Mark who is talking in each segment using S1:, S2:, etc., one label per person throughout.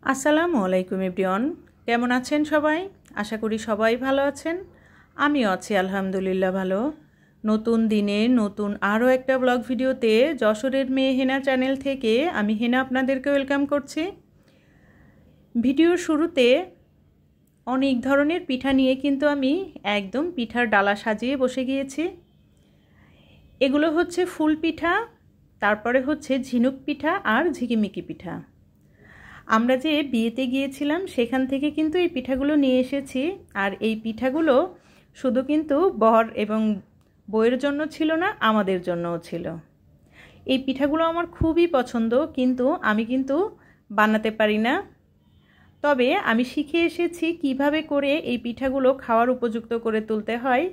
S1: আসসালামু আলাইকুম এভরিওয়ান, কেমন আছেন সবাই? আশা করি সবাই ভালো আছেন। আমিও আছি আলহামদুলিল্লাহ ভালো। নতুন দিনে নতুন আরও একটা ব্লগ ভিডিওতে যশোরের মেয়ে হেনা চ্যানেল থেকে আমি হেনা আপনাদেরকে ওয়েলকাম করছি। ভিডিওর শুরুতে অনেক ধরনের পিঠা নিয়ে কিন্তু আমি একদম পিঠার ডালা সাজিয়ে বসে গিয়েছি। এগুলো হচ্ছে ফুল পিঠা, তারপরে হচ্ছে ঝিনুক পিঠা আর ঝিকিমিকি পিঠা। আমরা যে বিয়েতে গিয়েছিলাম সেখান থেকে কিন্তু এই পিঠাগুলো নিয়ে এসেছি। আর এই পিঠাগুলো শুধু কিন্তু বর এবং বউয়ের জন্য ছিল না, আমাদের জন্যও ছিল। এই পিঠাগুলো আমার খুবই পছন্দ, কিন্তু আমি বানাতে পারি না। তবে আমি শিখে এসেছি কিভাবে করে এই পিঠাগুলো খাওয়ার উপযুক্ত করে তুলতে হয়।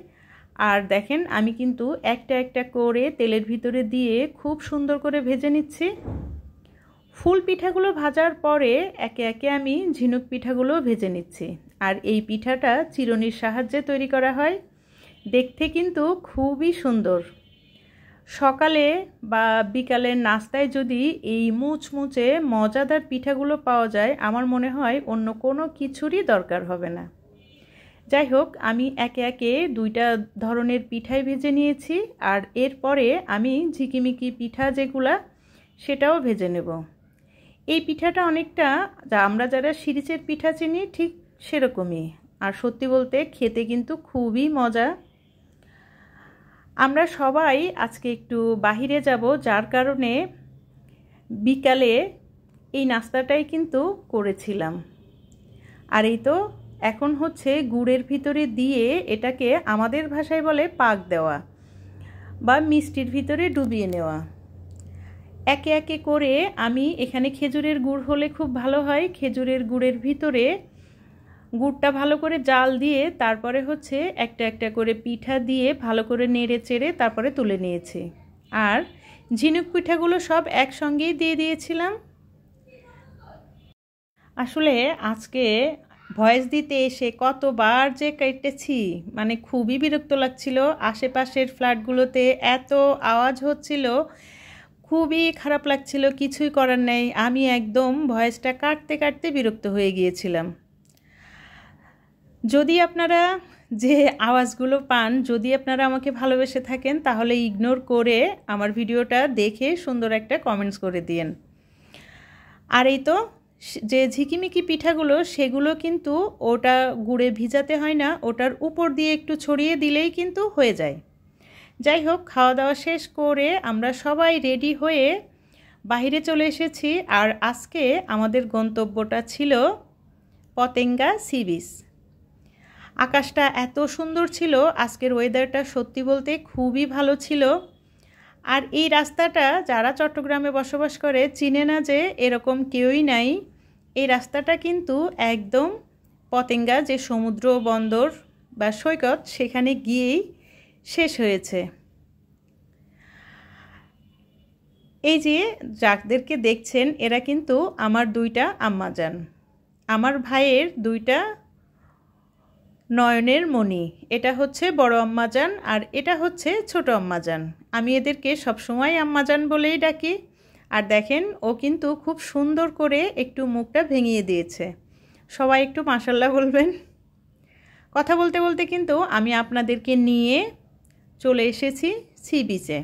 S1: আর দেখেন, আমি কিন্তু একটা একটা করে তেলের ভিতরে দিয়ে খুব সুন্দর করে ভেজে নিচ্ছি। ফুল পিঠাগুলো ভাজার পরে একে একে আমি ঝিনুক পিঠাগুলো ভেজে নিচ্ছি। আর এই পিঠাটা চিরুনির সাহায্যে তৈরি করা হয়, দেখতে কিন্তু খুবই সুন্দর। সকালে বা বিকালের নাস্তায় যদি এই মুচমুচে মজাদার পিঠাগুলো পাওয়া যায়, আমার মনে হয় অন্য কোনো কিছুরই দরকার হবে না। যাই হোক, আমি একে একে দুইটা ধরনের পিঠাই ভেজে নিয়েছি। আর এরপরে আমি ঝিকিমিকি পিঠা যেগুলা, সেটাও ভেজে নেব। এই পিঠাটা অনেকটা আমরা যারা শিরিচের পিঠা চিনি ঠিক সেরকমই। আর সত্যি বলতে খেতে কিন্তু খুবই মজা। আমরা সবাই আজকে একটু বাহিরে যাব, যার কারণে বিকালে এই নাস্তাটাই কিন্তু করেছিলাম। আর এই তো এখন হচ্ছে গুড়ের ভিতরে দিয়ে এটাকে আমাদের ভাষায় বলে পাক দেওয়া বা মিষ্টির ভিতরে ডুবিয়ে নেওয়া। একে একে করে আমি এখানে খেজুরের গুড় হলে খুব ভালো হয়। খেজুরের গুড়ের ভিতরে গুড়টা ভালো করে জাল দিয়ে তারপরে হচ্ছে একটা একটা করে পিঠা দিয়ে ভালো করে নেড়ে চেড়ে তারপরে তুলে নিয়েছি। আর ঝিনুক পিঠাগুলো সব একসঙ্গেই দিয়ে দিয়েছিলাম। আসলে আজকে ভয়েস দিতে এসে কতবার যে কেটেছি, মানে খুবই বিরক্ত লাগছিল। আশেপাশের ফ্ল্যাটগুলোতে এত আওয়াজ হচ্ছিল, খুবই খারাপ লাগছিল। কিছুই করার নেই, আমি একদম ভয়েসটা কাটতে কাটতে বিরক্ত হয়ে গিয়েছিলাম। যদি আপনারা যে আওয়াজগুলো পান, যদি আপনারা আমাকে ভালোবেসে থাকেন, তাহলে ইগনোর করে আমার ভিডিওটা দেখে সুন্দর একটা কমেন্টস করে দিয়েন। আর এই তো যে ঝিকিমিকি পিঠাগুলো, সেগুলো কিন্তু ওটা গুড়ে ভিজাতে হয় না, ওটার উপর দিয়ে একটু ছড়িয়ে দিলেই কিন্তু হয়ে যায়। যাই হোক, খাওয়া দাওয়া শেষ করে আমরা সবাই রেডি হয়ে বাইরে চলে এসেছি। আর আজকে আমাদের গন্তব্যটা ছিল পতেঙ্গা সি বিচ। আকাশটা এত সুন্দর ছিল, আজকের ওয়েদারটা সত্যি বলতে খুবই ভালো ছিল। আর এই রাস্তাটা যারা চট্টগ্রামে বসবাস করে চিনে না যে এরকম কেউই নাই। এই রাস্তাটা কিন্তু একদম পতেঙ্গা যে সমুদ্র বন্দর বা সৈকত, সেখানে গিয়েই শেষ হয়েছে। এই যে যাদেরকে দেখছেন, এরা কিন্তু আমার দুইটা আম্মাজান, আমার ভাইয়ের দুইটা নয়নের মণি। এটা হচ্ছে বড় আম্মাজান আর এটা হচ্ছে ছোট আম্মাজান। আমি এদেরকে সবসময় আম্মাজান বলেই ডাকি। আর দেখেন, ও কিন্তু খুব সুন্দর করে একটু মুখটা ভেঙিয়ে দিয়েছে। সবাই একটু মাশাল্লাহ বলবেন। কথা বলতে বলতে কিন্তু আমি আপনাদেরকে নিয়ে চলে এসেছি সি বিচে।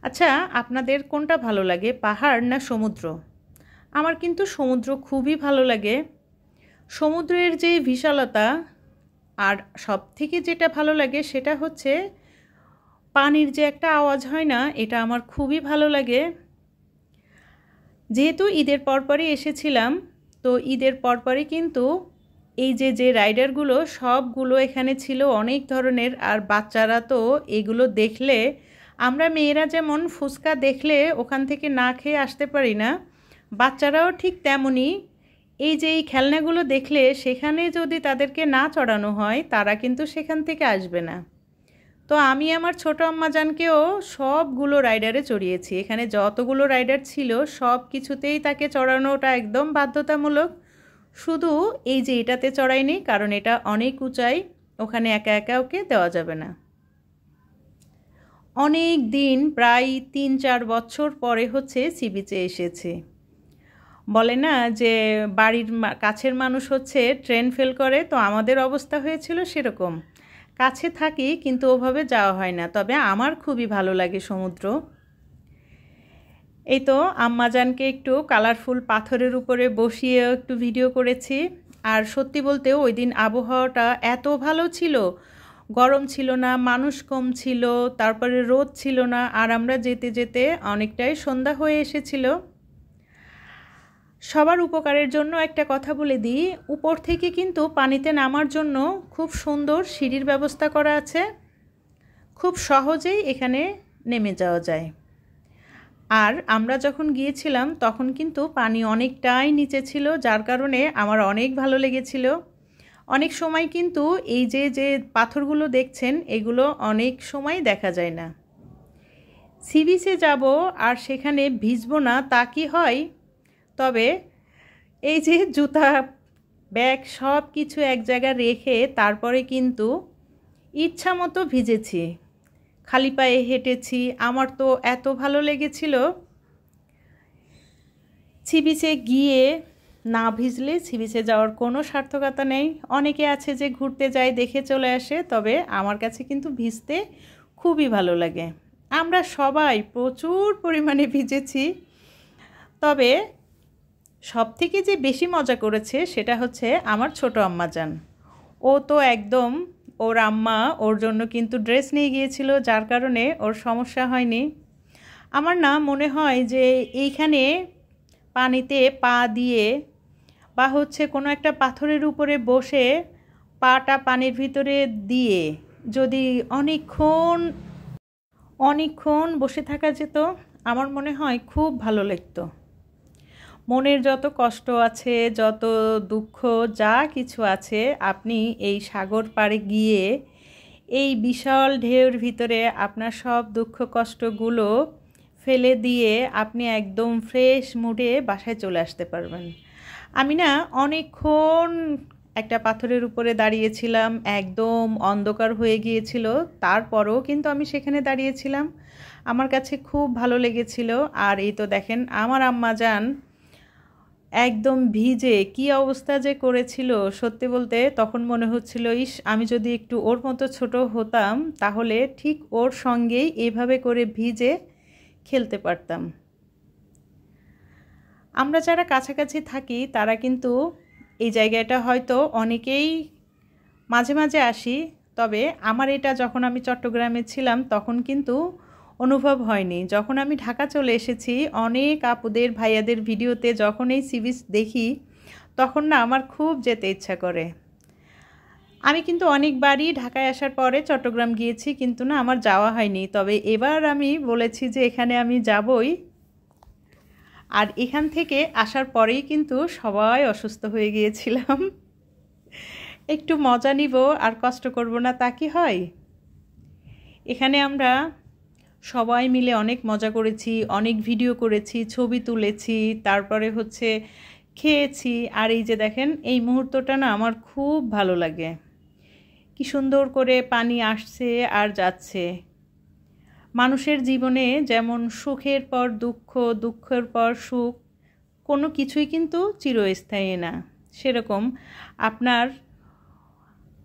S1: আচ্ছা, আপনাদের কোনটা ভালো লাগে, পাহাড় না সমুদ্র? আমার কিন্তু সমুদ্র খুবই ভালো লাগে। সমুদ্রের যে বিশালতা, আর সব থেকে যেটা ভালো লাগে সেটা হচ্ছে পানির যে একটা আওয়াজ হয় না, এটা আমার খুবই ভালো লাগে। যেহেতু ঈদের পরপরই এসেছিলাম, তো ঈদের পরপরই কিন্তু এই যে রাইডারগুলো সবগুলো এখানে ছিল অনেক ধরনের। আর বাচ্চারা তো এগুলো দেখলে, আমরা মেয়েরা যেমন ফুচকা দেখলে ওখান থেকে না খেয়ে আসতে পারি না, বাচ্চারাও ঠিক তেমনই। এই যে এই খেলনাগুলো দেখলে সেখানে যদি তাদেরকে না চড়ানো হয়, তারা কিন্তু সেখান থেকে আসবে না। তো আমি আমার ছোটো আম্মাজানকেও সবগুলো রাইডারে চড়িয়েছি। এখানে যতগুলো রাইডার ছিল সব কিছুতেই তাকে চড়ানোটা একদম বাধ্যতামূলক। শুধু এই যে এটাতে চড়াইনি, কারণ এটা অনেক উঁচাই, ওখানে একা একা ওকে দেওয়া যাবে না। অনেক দিন, প্রায় 3-4 বছর পরে হচ্ছে সি বিচে এসেছে। বলে না যে বাড়ির কাছের মানুষ হচ্ছে ট্রেন ফেল করে, তো আমাদের অবস্থা হয়েছিল সেরকম। কাছে থাকি কিন্তু ওভাবে যাওয়া হয় না, তবে আমার খুবই ভালো লাগে সমুদ্র। এই তো আম্মাজানকে একটু কালারফুল পাথরের উপরে বসিয়ে একটু ভিডিও করেছি। আর সত্যি বলতে ওই দিন আবহাওয়াটা এত ভালো ছিল, গরম ছিল না, মানুষ কম ছিল, তারপরে রোদ ছিল না, আর আমরা যেতে যেতে অনেকটাই সন্ধ্যা হয়ে এসেছিল। সবার উপকারের জন্য একটা কথা বলে দিই, উপর থেকে কিন্তু পানিতে নামার জন্য খুব সুন্দর সিঁড়ির ব্যবস্থা করা আছে, খুব সহজেই এখানে নেমে যাওয়া যায়। আর আমরা যখন গিয়েছিলাম তখন কিন্তু পানি অনেকটাই নিচে ছিল, যার কারণে আমার অনেক ভালো লেগেছিল। অনেক সময় কিন্তু এই যে পাথরগুলো দেখছেন এগুলো অনেক সময় দেখা যায় না। সি বিচে যাব আর সেখানে ভিজবো না তা কি হয়? তবে এই যে জুতা ব্যাগ সব কিছু এক জায়গায় রেখে তারপরে কিন্তু ইচ্ছা মতো ভিজেছি, খালি পায়ে হেঁটেছি। আমার তো এত ভালো লেগেছিল। সি বিচে গিয়ে না ভিজলে সি বিচে যাওয়ার কোনো সার্থকতা নেই। অনেকে আছে যে ঘুরতে যায় দেখে চলে আসে, তবে আমার কাছে কিন্তু ভিজতে খুবই ভালো লাগে। আমরা সবাই প্রচুর পরিমাণে ভিজেছি, তবে সবথেকে যে বেশি মজা করেছে সেটা হচ্ছে আমার ছোট আম্মাজান। ও তো একদম, ওর আম্মা ওর জন্য কিন্তু ড্রেস নিয়ে গিয়েছিল, যার কারণে ওর সমস্যা হয়নি। আমার না মনে হয় যে এইখানে পানিতে পা দিয়ে বা হচ্ছে কোনো একটা পাথরের উপরে বসে পাটা পানির ভিতরে দিয়ে যদি অনেকক্ষণ বসে থাকা যেত, আমার মনে হয় খুব ভালো লাগতো। মনের যত কষ্ট আছে, যত দুঃখ যা কিছু আছে, আপনি এই সাগর পাড়ে গিয়ে এই বিশাল ঢেউর ভিতরে আপনার সব দুঃখ কষ্টগুলো ফেলে দিয়ে আপনি একদম ফ্রেশ মুডে বাসায় চলে আসতে পারবেন। আমি না অনেকক্ষণ একটা পাথরের উপরে দাঁড়িয়েছিলাম, একদম অন্ধকার হয়ে গিয়েছিল, তারপরেও কিন্তু আমি সেখানে দাঁড়িয়েছিলাম। আমার কাছে খুব ভালো লেগেছিল। আর এই তো দেখেন আমার আম্মাজান একদম ভিজে কি অবস্থা যে করেছিল, সত্যি বলতে তখন মনে হচ্ছিল ইস আমি যদি একটু ওর মতো ছোট হতাম তাহলে ঠিক ওর সঙ্গেই এভাবে করে ভিজে খেলতে পারতাম। আমরা যারা কাছাকাছি থাকি তারা কিন্তু এই জায়গাটা হয়তো অনেকেই মাঝে মাঝে আসি, তবে আমার এটা যখন আমি চট্টগ্রামে ছিলাম তখন কিন্তু অনুভব হয়নি। যখন আমি ঢাকা চলে এসেছি, অনেক আপুদের ভাইয়াদের ভিডিওতে যখন এই সি বিচ দেখি তখন না আমার খুব যেতে ইচ্ছা করে। আমি কিন্তু অনেকবারই ঢাকায় আসার পরে চট্টগ্রাম গিয়েছি, কিন্তু না আমার যাওয়া হয়নি। তবে এবার আমি বলেছি যে এখানে আমি যাবই। আর এখান থেকে আসার পরেই কিন্তু সবাই অসুস্থ হয়ে গিয়েছিলাম। একটু মজা নিব আর কষ্ট করব না তা কি হয়? এখানে আমরা সবাই মিলে অনেক মজা করেছি, অনেক ভিডিও করেছি, ছবি তুলেছি, তারপরে হচ্ছে খেয়েছি। আর এই যে দেখেন এই মুহূর্তটা না আমার খুব ভালো লাগে। কি সুন্দর করে পানি আসছে আর যাচ্ছে। মানুষের জীবনে যেমন সুখের পর দুঃখ, দুঃখের পর সুখ, কোনো কিছুই কিন্তু চিরস্থায়ী না, সেরকম আপনার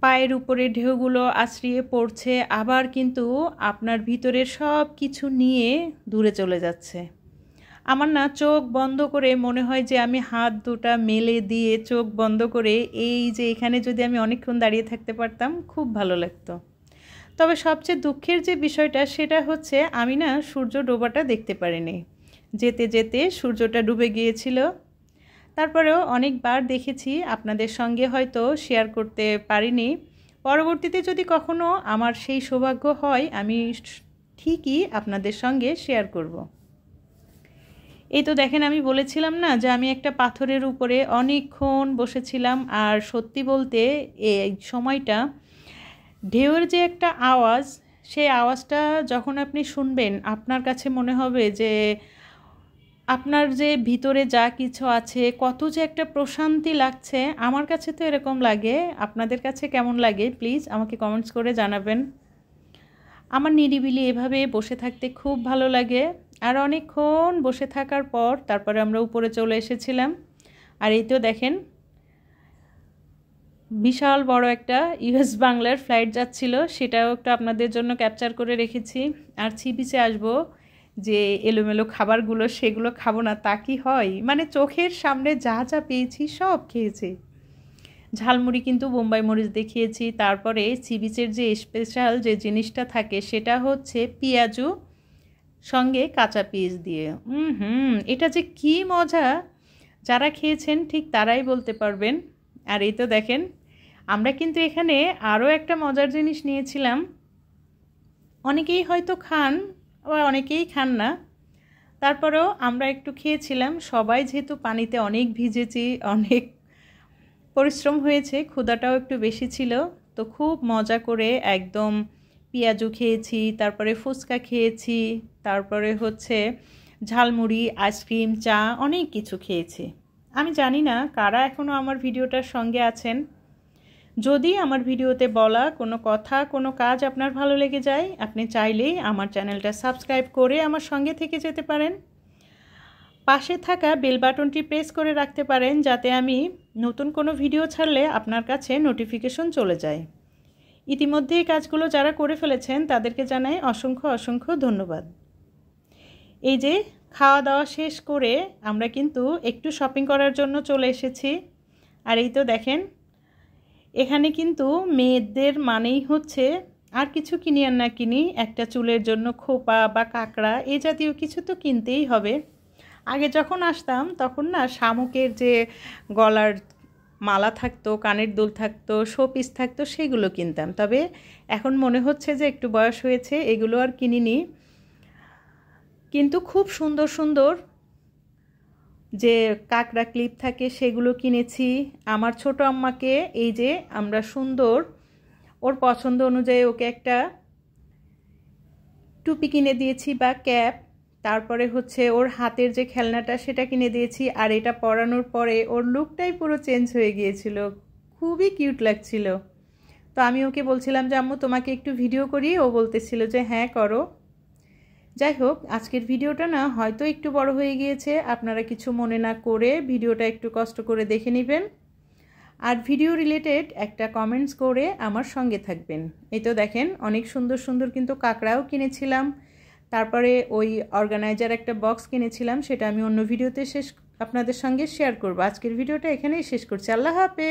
S1: পায়ের উপরে ঢেউগুলো আছড়িয়ে পড়ছে, আবার কিন্তু আপনার ভিতরের সব কিছু নিয়ে দূরে চলে যাচ্ছে। আমার না চোখ বন্ধ করে মনে হয় যে আমি হাত দুটা মেলে দিয়ে চোখ বন্ধ করে এই যে এখানে যদি আমি অনেকক্ষণ দাঁড়িয়ে থাকতে পারতাম খুব ভালো লাগতো। তবে সবচেয়ে দুঃখের যে বিষয়টা সেটা হচ্ছে আমি না সূর্য ডোবাটা দেখতে পারিনি। যেতে যেতে সূর্যটা ডুবে গিয়েছিল। তারপরেও অনেকবার দেখেছি, আপনাদের সঙ্গে হয়তো শেয়ার করতে পারিনি। পরবর্তীতে যদি কখনো আমার সেই সৌভাগ্য হয় আমি ঠিকই আপনাদের সঙ্গে শেয়ার করব। এই তো দেখেন আমি বলেছিলাম না যে আমি একটা পাথরের উপরে অনেকক্ষণ বসেছিলাম। আর সত্যি বলতে এই সময়টা ঢেউয়ের যে একটা আওয়াজ, সেই আওয়াজটা যখন আপনি শুনবেন আপনার কাছে মনে হবে যে আপনার যে ভিতরে যা কিছু আছে কত যে একটা প্রশান্তি লাগছে। আমার কাছে তো এরকম লাগে, আপনাদের কাছে কেমন লাগে প্লিজ আমাকে কমেন্টস করে জানাবেন। আমার নিরিবিলি এভাবে বসে থাকতে খুব ভালো লাগে। আর অনেকক্ষণ বসে থাকার পর তারপরে আমরা উপরে চলে এসেছিলাম। আর এই তো দেখেন বিশাল বড় একটা ইউএস বাংলার ফ্লাইট যাচ্ছিল, সেটাও একটু আপনাদের জন্য ক্যাপচার করে রেখেছি। আর সি বিচে আসবো, যে এলোমেলো খাবারগুলো সেগুলো খাবো না তা কি হয়? মানে চোখের সামনে যা যা পেয়েছি সব খেয়েছি। ঝালমুড়ি কিন্তু বোম্বাই মরিচ দেখিয়েছি। তারপরে সি বিচের যে স্পেশাল যে জিনিসটা থাকে সেটা হচ্ছে পেঁয়াজু সঙ্গে কাঁচা পেঁয়াজ দিয়ে। এটা যে কি মজা, যারা খেয়েছেন ঠিক তারাই বলতে পারবেন। আর এই তো দেখেন আমরা কিন্তু এখানে আরও একটা মজার জিনিস নিয়েছিলাম। অনেকেই হয়তো খান আবার অনেকেই খান না, তারপরেও আমরা একটু খেয়েছিলাম। সবাই যেহেতু পানিতে অনেক ভিজেছি, অনেক পরিশ্রম হয়েছে, ক্ষুধাটাও একটু বেশি ছিল, তো খুব মজা করে একদম পেঁয়াজু খেয়েছি, তারপরে ফুচকা খেয়েছি, তারপরে হচ্ছে ঝালমুড়ি, আইসক্রিম, চা, অনেক কিছু খেয়েছি। আমি জানি না কারা এখনও আমার ভিডিওটার সঙ্গে আছেন। যদি আমার ভিডিওতে বলা কোনো কথা কোনো কাজ আপনার ভালো লেগে যায়, আপনি চাইলেই আমার চ্যানেলটা সাবস্ক্রাইব করে আমার সঙ্গে থেকে যেতে পারেন। পাশে থাকা বেল বাটনটি প্রেস করে রাখতে পারেন, যাতে আমি নতুন কোনো ভিডিও ছাড়লে আপনার কাছে নোটিফিকেশন চলে যায়। ইতিমধ্যে এই কাজগুলো যারা করে ফেলেছেন তাদেরকে জানাই অসংখ্য অসংখ্য ধন্যবাদ। এই যে খাওয়া দাওয়া শেষ করে আমরা কিন্তু একটু শপিং করার জন্য চলে এসেছি। আর এই তো দেখেন এখানে কিন্তু মেয়েদের মানেই হচ্ছে আর কিছু কিনি আর না কিনি, একটা চুলের জন্য খোপা বা কাঁকড়া এই জাতীয় কিছু তো কিনতেই হবে। আগে যখন আসতাম তখন না শামুকের যে গলার মালা থাকতো, কানের দুল থাকতো, শোপিস থাকতো, সেগুলো কিনতাম। তবে এখন মনে হচ্ছে যে একটু বয়স হয়েছে, এগুলো আর কিনিনি। কিন্তু খুব সুন্দর সুন্দর যে কাঁকড়া ক্লিপ থাকে সেগুলো কিনেছি। আমার ছোট আম্মাকে এই যে আমরা সুন্দর ওর পছন্দ অনুযায়ী ওকে একটা টুপি কিনে দিয়েছি বা ক্যাপ। তারপরে হচ্ছে ওর হাতের যে খেলনাটা সেটা কিনে দিয়েছি। আর এটা পরানোর পরে ওর লুকটাই পুরো চেঞ্জ হয়ে গিয়েছিল, খুবই কিউট লাগছিল। তো আমি ওকে বলছিলাম যে আম্মু তোমাকে একটু ভিডিও করি, ও বলতেছিল যে হ্যাঁ করো। যাই হোক, আজকের ভিডিওটা না হয়তো একটু বড় হয়ে গিয়েছে, আপনারা কিছু মনে না করে ভিডিওটা একটু কষ্ট করে দেখে নেবেন। আর ভিডিও রিলেটেড একটা কমেন্টস করে আমার সঙ্গে থাকবেন। এই তো দেখেন অনেক সুন্দর সুন্দর কিন্তু কাঁকড়াও কিনেছিলাম। তারপরে ওই অর্গানাইজার একটা বক্স কিনেছিলাম, সেটা আমি অন্য ভিডিওতে আপনাদের সঙ্গে শেয়ার করব। আজকের ভিডিওটা এখানেই শেষ করছি। আল্লাহ হাফেজ।